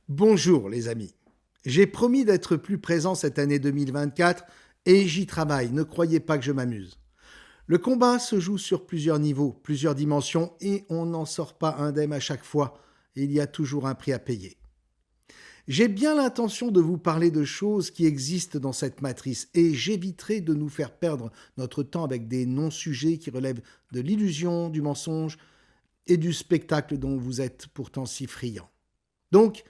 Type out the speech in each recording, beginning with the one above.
Bonjour les amis. J'ai promis d'être plus présent cette année 2024 et j'y travaille, ne croyez pas que je m'amuse. Le combat se joue sur plusieurs niveaux, plusieurs dimensions et on n'en sort pas indemne à chaque fois. Il y a toujours un prix à payer. J'ai bien l'intention de vous parler de choses qui existent dans cette matrice et j'éviterai de nous faire perdre notre temps avec des non-sujets qui relèvent de l'illusion, du mensonge et du spectacle dont vous êtes pourtant si friands. Donc,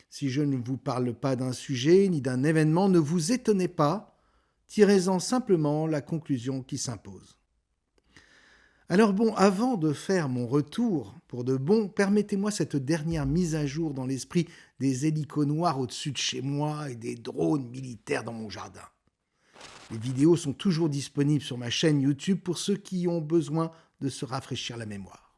si je ne vous parle pas d'un sujet ni d'un événement, ne vous étonnez pas, tirez-en simplement la conclusion qui s'impose. Alors bon, avant de faire mon retour pour de bon, permettez-moi cette dernière mise à jour dans l'esprit des hélicos noirs au-dessus de chez moi et des drones militaires dans mon jardin. Les vidéos sont toujours disponibles sur ma chaîne YouTube pour ceux qui ont besoin de se rafraîchir la mémoire.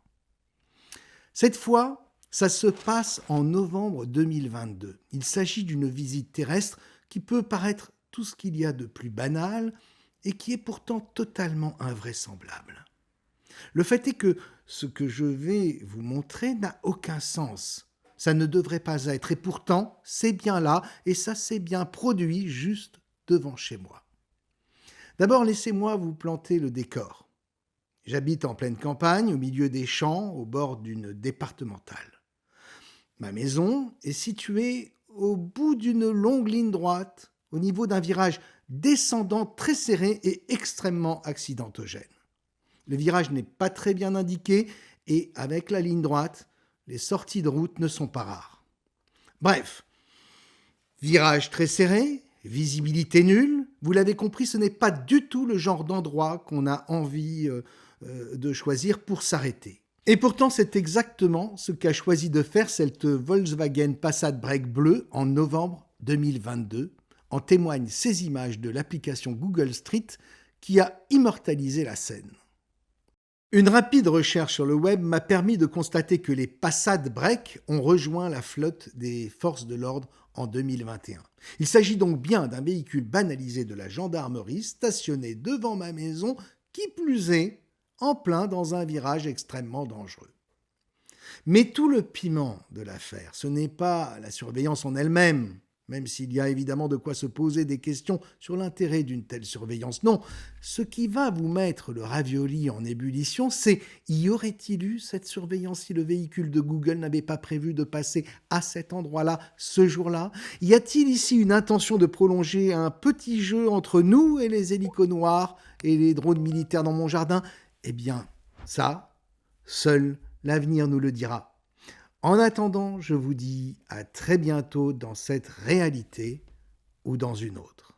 Cette fois, ça se passe en novembre 2022. Il s'agit d'une visite terrestre qui peut paraître tout ce qu'il y a de plus banal et qui est pourtant totalement invraisemblable. Le fait est que ce que je vais vous montrer n'a aucun sens. Ça ne devrait pas être, et pourtant, c'est bien là, et ça s'est bien produit juste devant chez moi. D'abord, laissez-moi vous planter le décor. J'habite en pleine campagne, au milieu des champs, au bord d'une départementale. Ma maison est située au bout d'une longue ligne droite, au niveau d'un virage descendant très serré et extrêmement accidentogène. Le virage n'est pas très bien indiqué et avec la ligne droite, les sorties de route ne sont pas rares. Bref, virage très serré, visibilité nulle, vous l'avez compris, ce n'est pas du tout le genre d'endroit qu'on a envie de choisir pour s'arrêter. Et pourtant, c'est exactement ce qu'a choisi de faire cette Volkswagen Passat Break bleue en novembre 2022. En témoignent ces images de l'application Google Street qui a immortalisé la scène. Une rapide recherche sur le web m'a permis de constater que les Passat Break ont rejoint la flotte des forces de l'ordre en 2021. Il s'agit donc bien d'un véhicule banalisé de la gendarmerie stationné devant ma maison, qui plus est, en plein dans un virage extrêmement dangereux. Mais tout le piment de l'affaire, ce n'est pas la surveillance en elle-même, même s'il y a évidemment de quoi se poser des questions sur l'intérêt d'une telle surveillance. Non, ce qui va vous mettre le ravioli en ébullition, c'est y aurait-il eu cette surveillance si le véhicule de Google n'avait pas prévu de passer à cet endroit-là, ce jour-là? Y a-t-il ici une intention de prolonger un petit jeu entre nous et les hélicos noirs et les drones militaires dans mon jardin? Eh bien, ça, seul l'avenir nous le dira. En attendant, je vous dis à très bientôt dans cette réalité ou dans une autre.